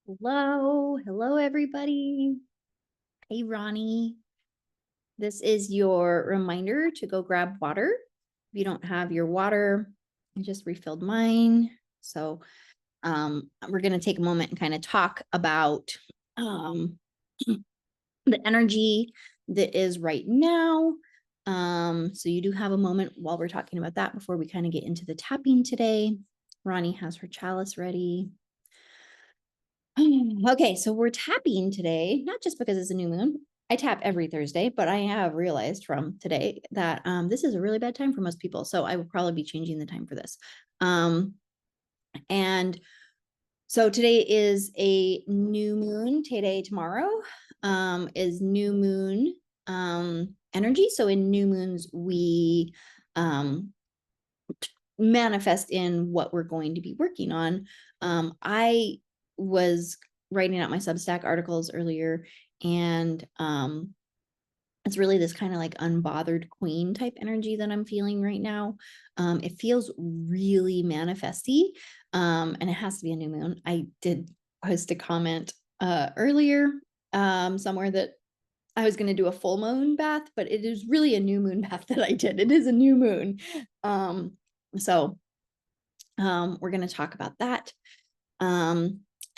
Hello, everybody. Hey, Ronnie. This is your reminder to go grab water. If you don't have your water, I just refilled mine. So we're going to take a moment and kind of talk about the energy that is right now. So you do have a moment while we're talking about that before we kind of get into the tapping today. Ronnie has her chalice ready. Okay, so we're tapping today, not just because it's a new moon. I tap every Thursday, but I have realized from today that this is a really bad time for most people. So I will probably be changing the time for this. And so today is a new moon. Today, tomorrow is new moon energy. So in new moons, we manifest in what we're going to be working on. I was writing out my Substack articles earlier, and it's really this kind of like unbothered queen type energy that I'm feeling right now. It feels really manifesty, and it has to be a new moon. I did post a comment earlier somewhere that I was going to do a full moon bath, but it is really a new moon bath that I did. It is a new moon. So we're going to talk about that.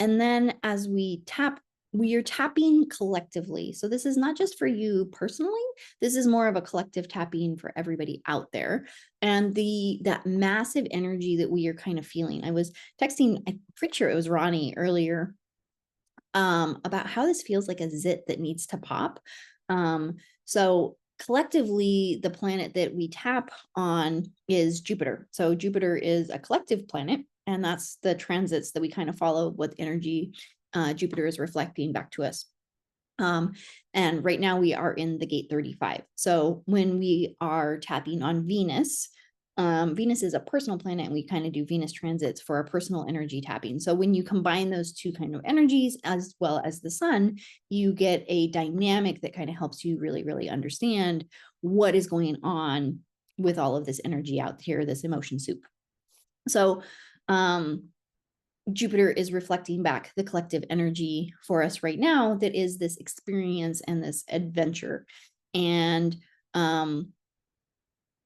And then as we tap, we are tapping collectively. So this is not just for you personally. This is more of a collective tapping for everybody out there. And that massive energy that we are kind of feeling. I was texting, I'm pretty sure it was Ronnie earlier, about how this feels like a zit that needs to pop. So collectively, the planet that we tap on is Jupiter. So Jupiter is a collective planet, and that's the transits that we kind of follow with energy Jupiter is reflecting back to us. And right now we are in the gate 35. So when we are tapping on Venus, Venus is a personal planet, and we kind of do Venus transits for our personal energy tapping. So when you combine those two kind of energies as well as the sun, you get a dynamic that kind of helps you really, really understand what is going on with all of this energy out here, this emotion soup. So Jupiter is reflecting back the collective energy for us right now that is this experience and this adventure. And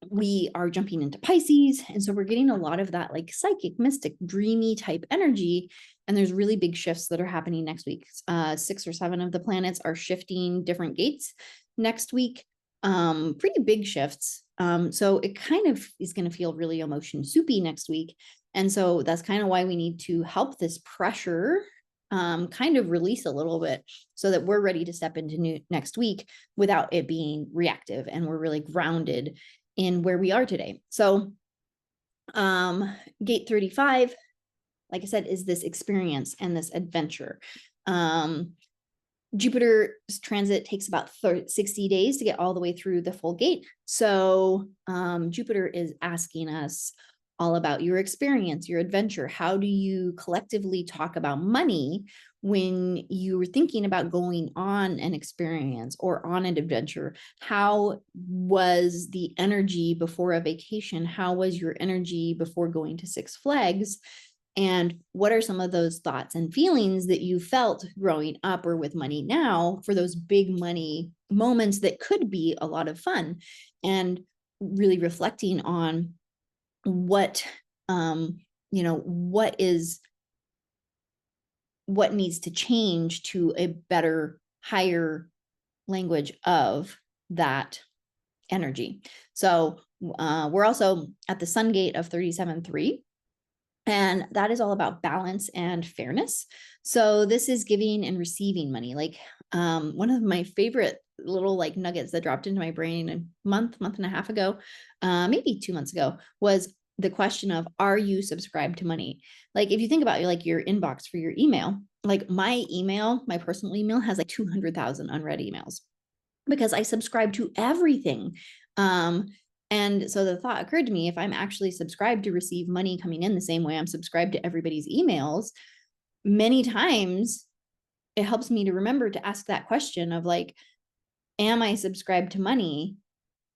we are jumping into Pisces. And so we're getting a lot of that like psychic, mystic, dreamy type energy. And there's really big shifts that are happening next week. 6 or 7 of the planets are shifting different gates next week. Pretty big shifts. So it kind of is going to feel really emotion soupy next week. And so that's kind of why we need to help this pressure kind of release a little bit so that we're ready to step into next week without it being reactive, and we're really grounded in where we are today. So gate 35, like I said, is this experience and this adventure. Jupiter's transit takes about 60 days to get all the way through the full gate. So Jupiter is asking us all about your experience, your adventure. How do you collectively talk about money when you're thinking about going on an experience or on an adventure? How was the energy before a vacation? How was your energy before going to Six Flags? And what are some of those thoughts and feelings that you felt growing up or with money now for those big money moments that could be a lot of fun? And really reflecting on what what needs to change to a better, higher language of that energy. So we're also at the sun gate of 37.3. And that is all about balance and fairness. So this is giving and receiving money. Like one of my favorite little like nuggets that dropped into my brain a month and a half ago, maybe 2 months ago, was the question of, are you subscribed to money? Like if you think about like your inbox for your email, like my email, my personal email has like 200,000 unread emails because I subscribe to everything. And so the thought occurred to me, if I'm actually subscribed to receive money coming in the same way I'm subscribed to everybody's emails, many times it helps me to remember to ask that question of like, am I subscribed to money?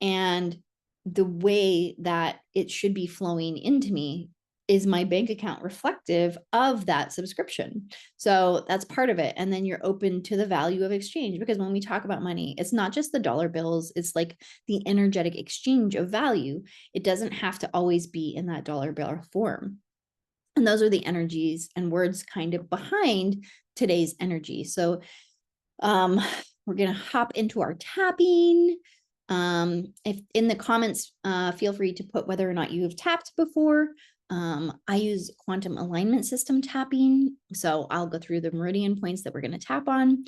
And the way that it should be flowing into me is my bank account reflective of that subscription? So that's part of it. And then you're open to the value of exchange, because when we talk about money, it's not just the dollar bills, it's like the energetic exchange of value. It doesn't have to always be in that dollar bill form. And those are the energies and words kind of behind today's energy. So we're going to hop into our tapping. If in the comments, feel free to put whether or not you have tapped before. I use quantum alignment system tapping. So I'll go through the meridian points that we're going to tap on.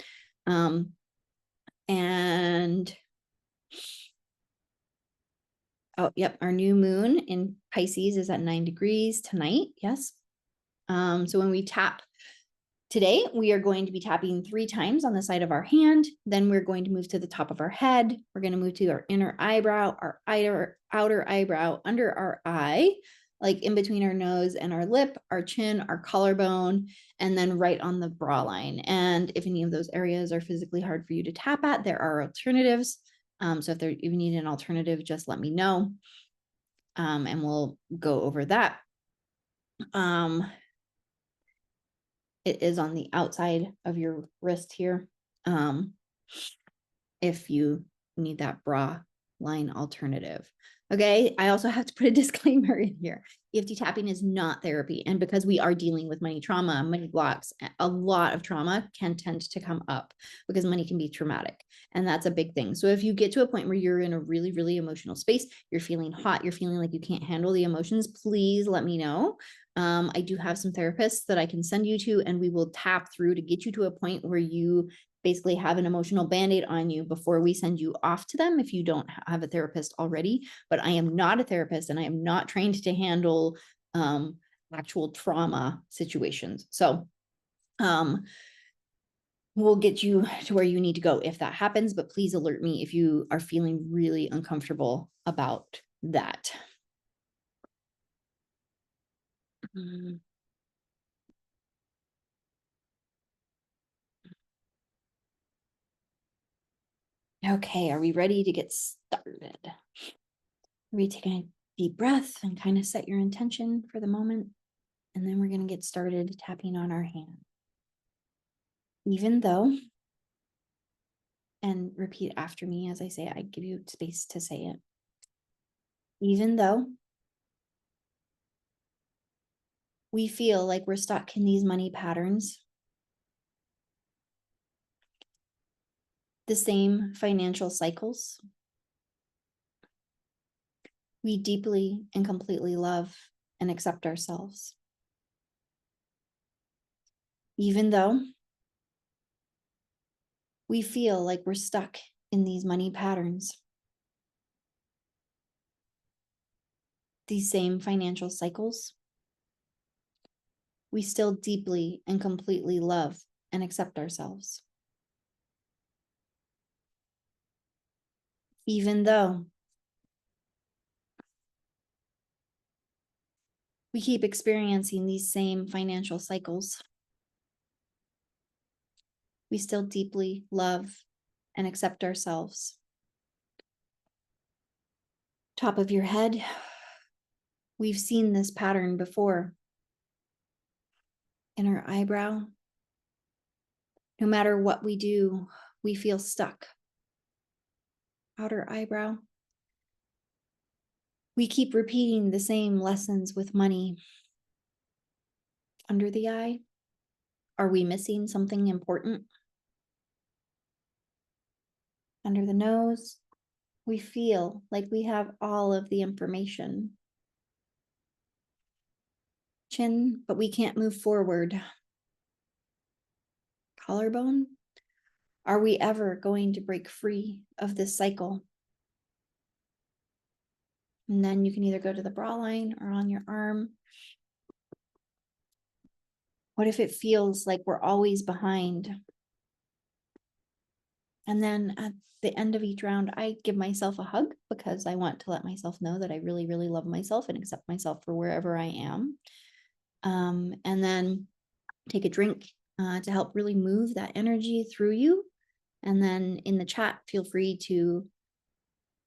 And oh, yep, our new moon in Pisces is at 9 degrees tonight. Yes. So when we tap today, we are going to be tapping 3 times on the side of our hand. Then we're going to move to the top of our head. We're going to move to our inner eyebrow, our outer eyebrow, under our eye, like in between our nose and our lip, our chin, our collarbone, and then right on the bra line. And if any of those areas are physically hard for you to tap at, there are alternatives. So if you need an alternative, just let me know. And we'll go over that. It is on the outside of your wrist here. If you need that bra line alternative. Okay, I also have to put a disclaimer in here. EFT tapping is not therapy. And because we are dealing with money trauma, money blocks, a lot of trauma can tend to come up because money can be traumatic. And that's a big thing. So if you get to a point where you're in a really, really emotional space, you're feeling hot, you're feeling like you can't handle the emotions, please let me know. I do have some therapists that I can send you to, and we will tap through to get you to a point where you basically have an emotional band-aid on you before we send you off to them if you don't have a therapist already. But I am not a therapist, and I am not trained to handle actual trauma situations. So we'll get you to where you need to go if that happens, but please alert me if you are feeling really uncomfortable about that. Okay, are we ready to get started? We take a deep breath and kind of set your intention for the moment. And then we're going to get started tapping on our hand. Even though, and repeat after me as I say it, I give you space to say it. Even though we feel like we're stuck in these money patterns, the same financial cycles, we deeply and completely love and accept ourselves. Even though we feel like we're stuck in these money patterns, these same financial cycles, we still deeply and completely love and accept ourselves. Even though we keep experiencing these same financial cycles, we still deeply love and accept ourselves. Top of your head, we've seen this pattern before. In our eyebrow, no matter what we do, we feel stuck. Outer eyebrow, we keep repeating the same lessons with money. Under the eye, are we missing something important? Under the nose, we feel like we have all of the information. Chin, but we can't move forward. Collarbone, are we ever going to break free of this cycle? And then you can either go to the bra line or on your arm. What if it feels like we're always behind? And then at the end of each round, I give myself a hug because I want to let myself know that I really, really love myself and accept myself for wherever I am. And then take a drink to help really move that energy through you. And then in the chat, feel free to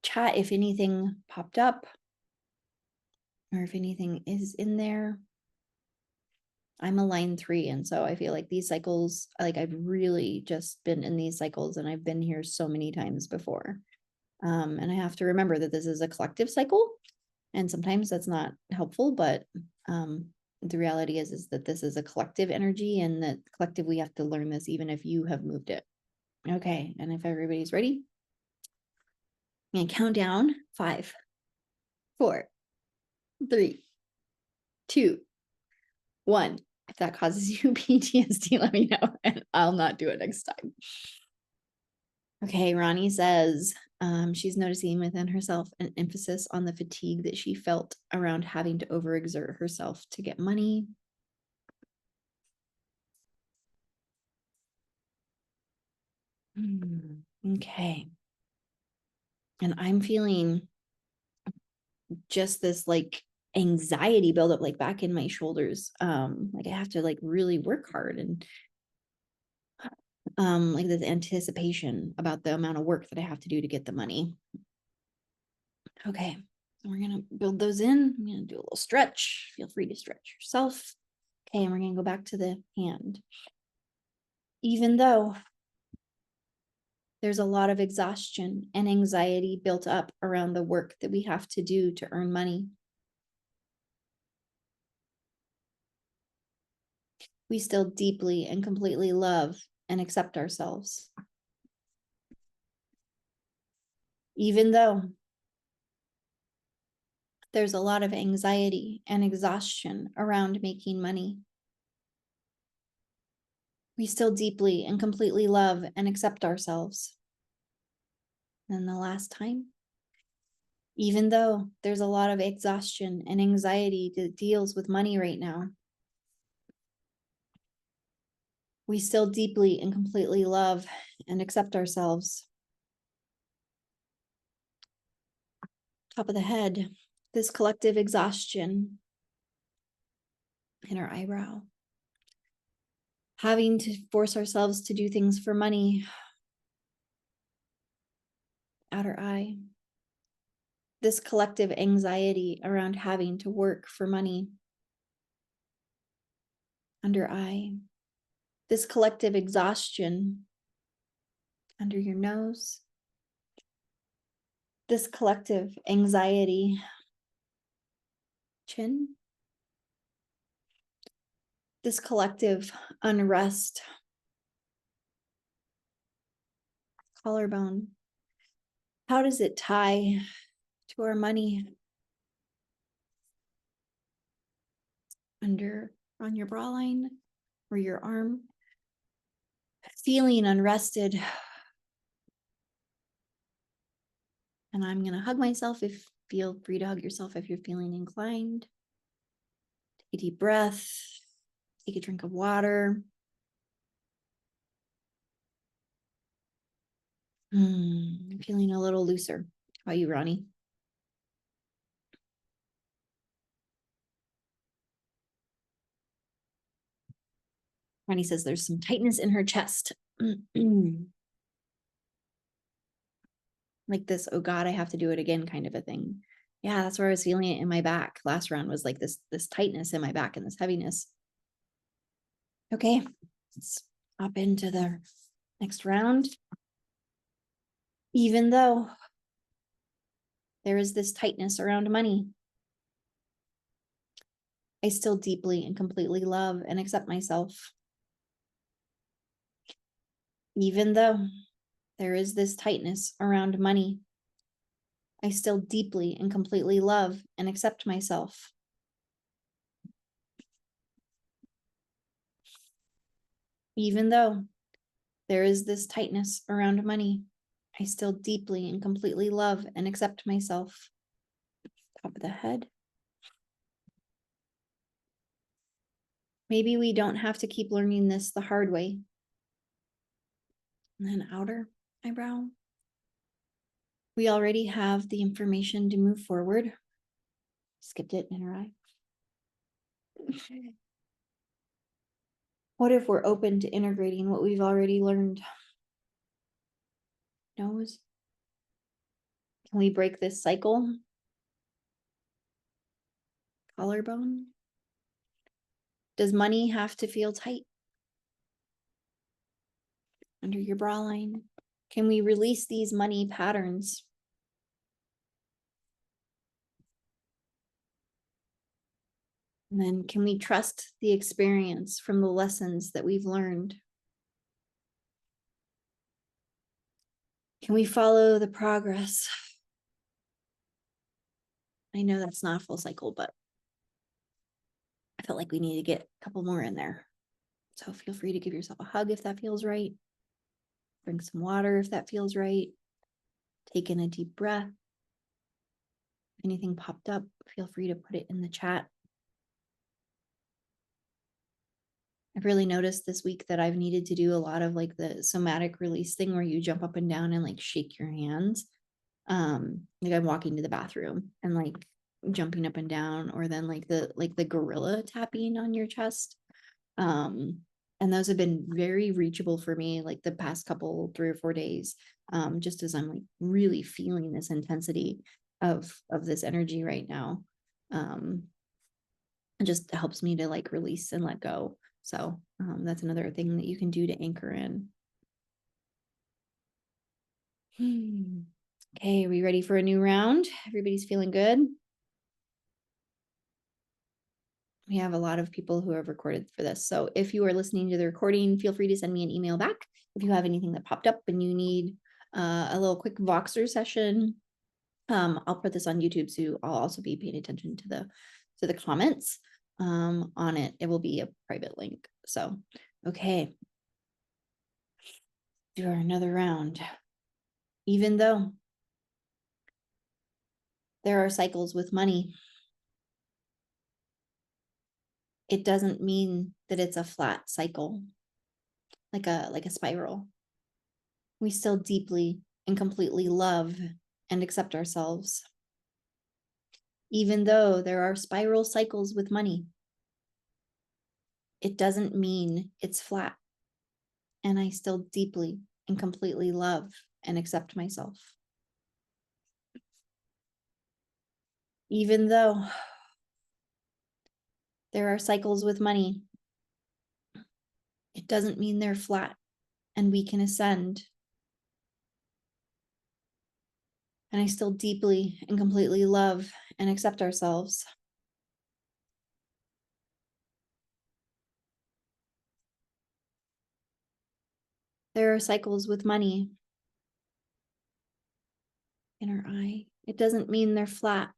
chat if anything popped up. or if anything is in there. I'm a line 3, and so I feel like these cycles, like I've really just been in these cycles, and I've been here so many times before. And I have to remember that this is a collective cycle, and sometimes that's not helpful, but the reality is that this is a collective energy, and that collective, we have to learn this even if you have moved it. Okay, and if everybody's ready, I'm gonna count down 5, 4, 3, 2, 1. If that causes you PTSD, let me know, and I'll not do it next time. Okay, Ronnie says she's noticing within herself an emphasis on the fatigue that she felt around having to overexert herself to get money. Okay. And I'm feeling just this like anxiety buildup, like back in my shoulders. Like I have to like really work hard, and like this anticipation about the amount of work that I have to do to get the money. Okay, so we're gonna build those in. I'm gonna do a little stretch. Feel free to stretch yourself. Okay, and we're gonna go back to the hand. Even though there's a lot of exhaustion and anxiety built up around the work that we have to do to earn money, we still deeply and completely love and accept ourselves. Even though there's a lot of anxiety and exhaustion around making money, we still deeply and completely love and accept ourselves. And the last time, even though there's a lot of exhaustion and anxiety that deals with money right now, we still deeply and completely love and accept ourselves. Top of the head, this collective exhaustion in our eyebrow, having to force ourselves to do things for money, outer eye, this collective anxiety around having to work for money, under eye, this collective exhaustion under your nose, this collective anxiety, chin, this collective unrest, collarbone. How does it tie to our money? Under, on your bra line or your arm, feeling unrested. And I'm gonna hug myself. If feel free to hug yourself if you're feeling inclined. Take a deep breath, take a drink of water. I'm feeling a little looser. How about you, Ronnie? Ronnie says there's some tightness in her chest. Like this, oh God, I have to do it again kind of a thing. Yeah, that's where I was feeling it in my back. Last round was like this tightness in my back and this heaviness. Okay, let's hop into the next round. Even though there is this tightness around money, I still deeply and completely love and accept myself. Even though there is this tightness around money, I still deeply and completely love and accept myself. Even though there is this tightness around money, I still deeply and completely love and accept myself. Top of the head. Maybe we don't have to keep learning this the hard way. And then outer eyebrow. We already have the information to move forward. Skipped it, inner eye. What if we're open to integrating what we've already learned? Nose. Can we break this cycle? collarbone. Does money have to feel tight under your bra line? Can we release these money patterns? And then can we trust the experience from the lessons that we've learned? Can we follow the progress? I know that's not a full cycle, but I felt like we need to get a couple more in there. So feel free to give yourself a hug if that feels right. Drink some water if that feels right. Take in a deep breath. If anything popped up, feel free to put it in the chat. I've really noticed this week that I've needed to do a lot of like the somatic release thing where you jump up and down and like shake your hands. Like I'm walking to the bathroom and like jumping up and down, or then like the gorilla tapping on your chest. And those have been very reachable for me like the past couple 3 or 4 days. Just as I'm like really feeling this intensity of this energy right now. It just helps me to like release and let go. So that's another thing that you can do to anchor in. Okay, are we ready for a new round? Everybody's feeling good? We have a lot of people who have recorded for this. So if you are listening to the recording, feel free to send me an email back. If you have anything that popped up and you need a little quick Voxer session, I'll put this on YouTube, so I'll also be paying attention to the comments on it. It will be a private link. So, okay. Do another round. Even though there are cycles with money, it doesn't mean that it's a flat cycle, like a spiral. We still deeply and completely love and accept ourselves. Even though there are spiral cycles with money, it doesn't mean it's flat. And I still deeply and completely love and accept myself. Even though there are cycles with money, it doesn't mean they're flat and we can ascend. And I still deeply and completely love and accept ourselves. There are cycles with money. Inner eye. It doesn't mean they're flat.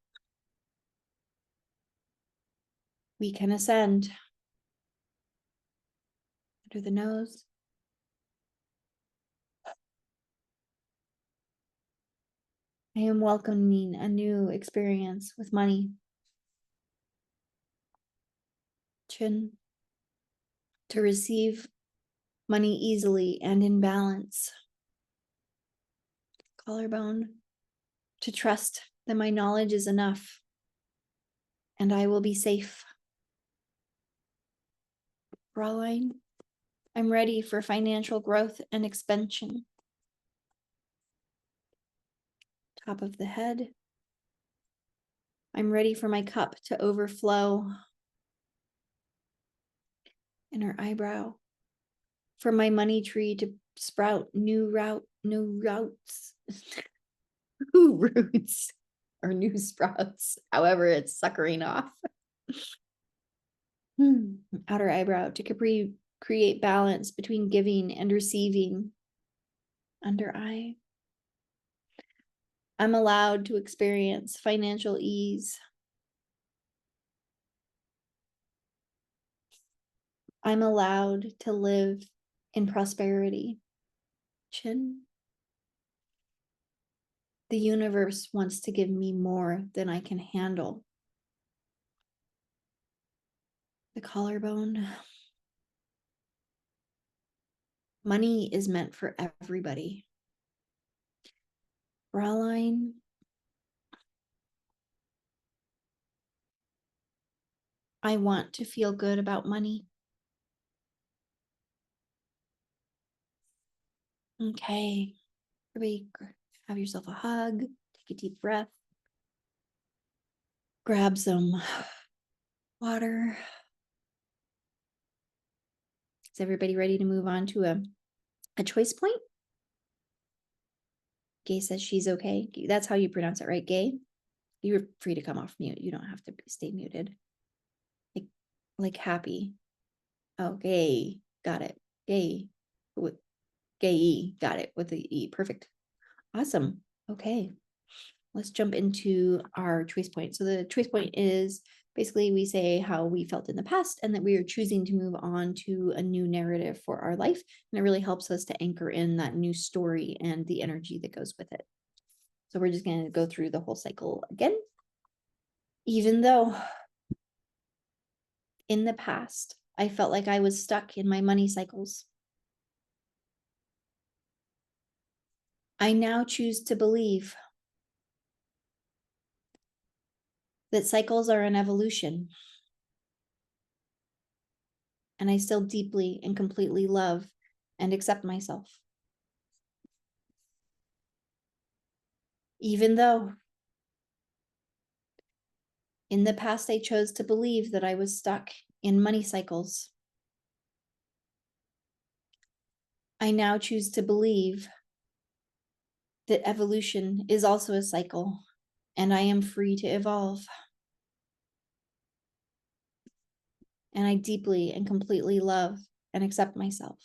We can ascend. Under the nose. I am welcoming a new experience with money. Chin. To receive money easily and in balance. Collarbone. To trust that my knowledge is enough and I will be safe. Bra line. I'm ready for financial growth and expansion. Top of the head. I'm ready for my cup to overflow. Inner eyebrow. For my money tree to sprout new routes. New roots or new sprouts, however it's suckering off. Outer eyebrow to create balance between giving and receiving. Under eye. I'm allowed to experience financial ease. I'm allowed to live in prosperity. Chin. The universe wants to give me more than I can handle. The collarbone. Money is meant for everybody. Bra line. I want to feel good about money. Okay. Everybody have yourself a hug. Take a deep breath. Grab some Water. Is everybody ready to move on to a choice point? Gay says she's okay. That's how you pronounce it, right? Gay? You're free to come off mute. You don't have to stay muted. Like happy. Oh, gay. Got it. Gay. Gay. Got it with the E. Perfect. Awesome. Okay. Let's jump into our choice point. So the choice point is basically we say how we felt in the past and that we are choosing to move on to a new narrative for our life. And it really helps us to anchor in that new story and the energy that goes with it. So we're just going to go through the whole cycle again. Even though in the past, I felt like I was stuck in my money cycles, I now choose to believe that cycles are an evolution, and I still deeply and completely love and accept myself. Even though in the past I chose to believe that I was stuck in money cycles, I now choose to believe that evolution is also a cycle, and I am free to evolve. And I deeply and completely love and accept myself.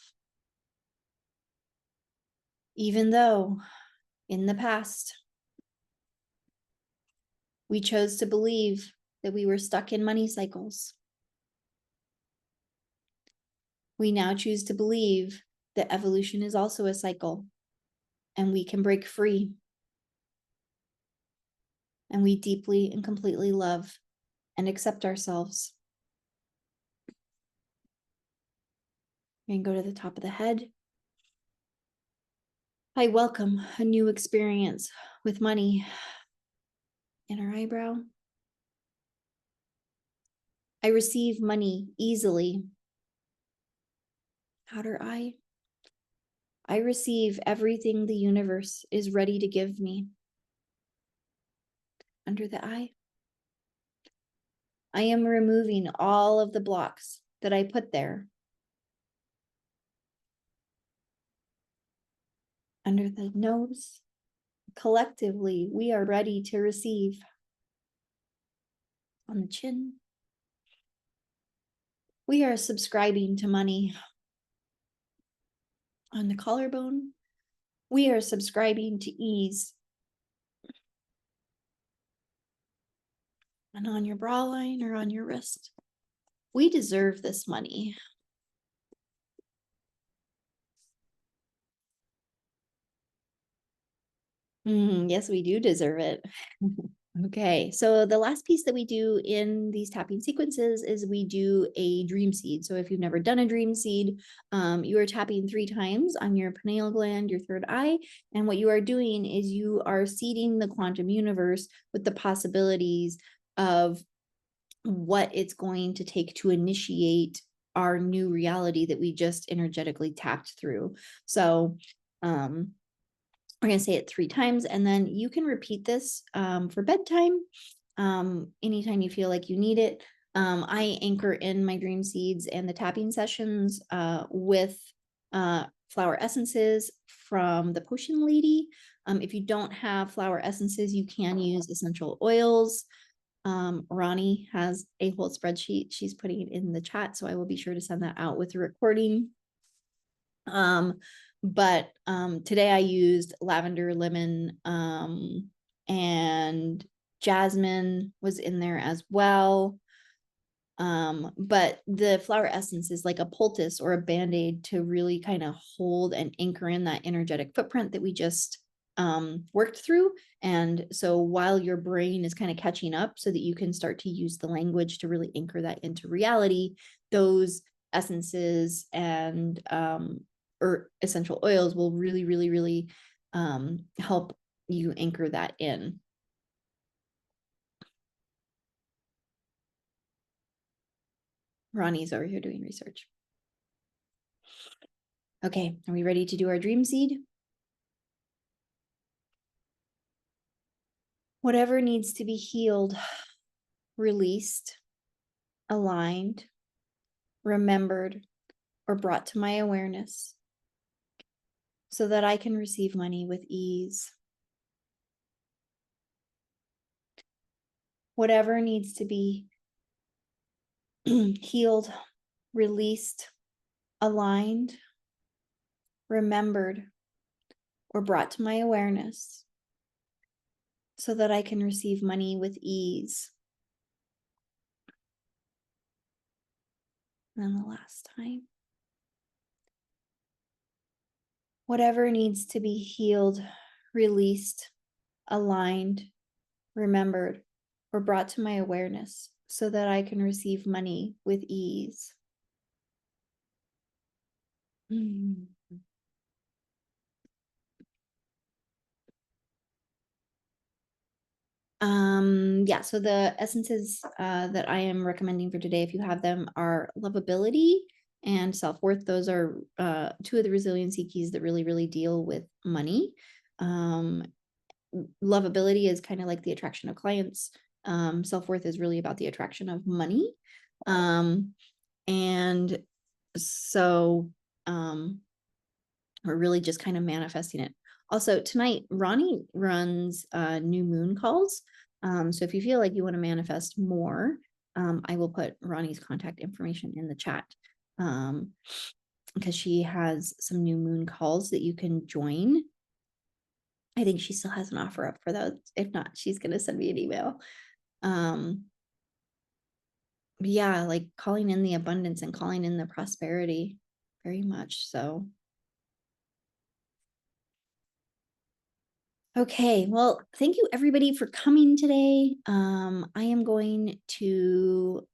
Even though in the past, we chose to believe that we were stuck in money cycles, we now choose to believe that evolution is also a cycle and we can break free. And we deeply and completely love and accept ourselves. And go to the top of the head. I welcome a new experience with money. Inner eyebrow. I receive money easily. Outer eye. I receive everything the universe is ready to give me. Under the eye. I am removing all of the blocks that I put there. Under the nose. Collectively, we are ready to receive. On the chin. We are subscribing to money. On the collarbone. We are subscribing to ease. And on your bra line or on your wrist. We deserve this money. Yes, we do deserve it. Okay, so the last piece that we do in these tapping sequences is we do a dream seed. So if you've never done a dream seed, you are tapping 3 times on your pineal gland, your third eye. And what you are doing is you are seeding the quantum universe with the possibilities of what it's going to take to initiate our new reality that we just energetically tapped through. So, we're going to say it 3 times, and then you can repeat this for bedtime anytime you feel like you need it. I anchor in my dream seeds and the tapping sessions with flower essences from the Potion Lady. If you don't have flower essences, you can use essential oils. Ronnie has a whole spreadsheet. She's putting it in the chat, so I will be sure to send that out with the recording. But today I used lavender, lemon, and jasmine was in there as well. But the flower essence is like a poultice or a band-aid to really kind of hold and anchor in that energetic footprint that we just worked through. And so while your brain is kind of catching up so that you can start to use the language to really anchor that into reality, those essences and or essential oils will really, really, really help you anchor that in. Ronnie's over here doing research. Okay, are we ready to do our dream seed? Whatever needs to be healed, released, aligned, remembered, or brought to my awareness so that I can receive money with ease. Whatever needs to be healed, released, aligned, remembered, or brought to my awareness so that I can receive money with ease. And then the last time. Whatever needs to be healed, released, aligned, remembered, or brought to my awareness so that I can receive money with ease. Yeah, so the essences that I am recommending for today, if you have them, are lovability and self-worth. Those are two of the resiliency keys that really deal with money. Lovability is kind of like the attraction of clients. Self-worth is really about the attraction of money. And so we're really just kind of manifesting it. Also, tonight, Ronnie runs new moon calls. So if you feel like you want to manifest more, I will put Ronnie's contact information in the chat because she has some new moon calls that you can join. I think she still has an offer up for those. If not, she's going to send me an email. Yeah, like calling in the abundance and calling in the prosperity very much so. Okay, well, thank you everybody for coming today. I am going to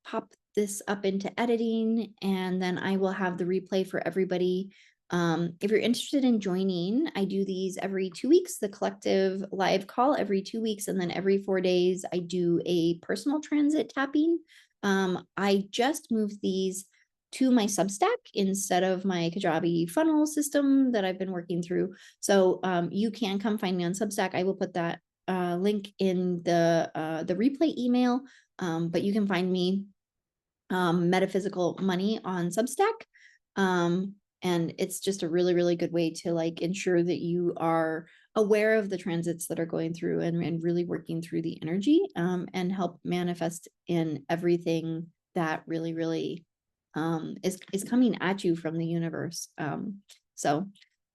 pop this up into editing and then I will have the replay for everybody. If you're interested in joining, I do these every 2 weeks, the collective live call every 2 weeks, and then every 4 days I do a personal transit tapping. I just moved these to my Substack instead of my Kajabi funnel system that I've been working through. So you can come find me on Substack. I will put that link in the replay email, but you can find me Metaphysical Money on Substack. And it's just a really good way to like ensure that you are aware of the transits that are going through and really working through the energy and help manifest in everything that really is coming at you from the universe. So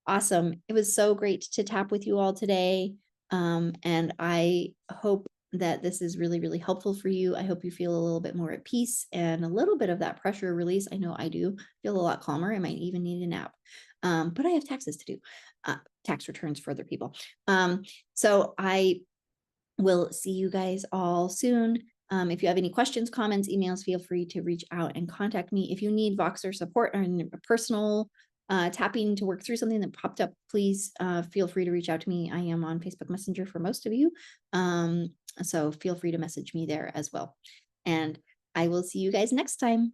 awesome. It was so great to tap with you all today. And I hope that this is really helpful for you. I hope you feel a little bit more at peace and a little bit of that pressure release. I know I do feel a lot calmer. I might even need a nap. But I have taxes to do, tax returns for other people. So I will see you guys all soon. If you have any questions, comments, emails, feel free to reach out and contact me. If you need Voxer support or personal tapping to work through something that popped up, please feel free to reach out to me. I am on Facebook Messenger for most of you. So feel free to message me there as well. And I will see you guys next time.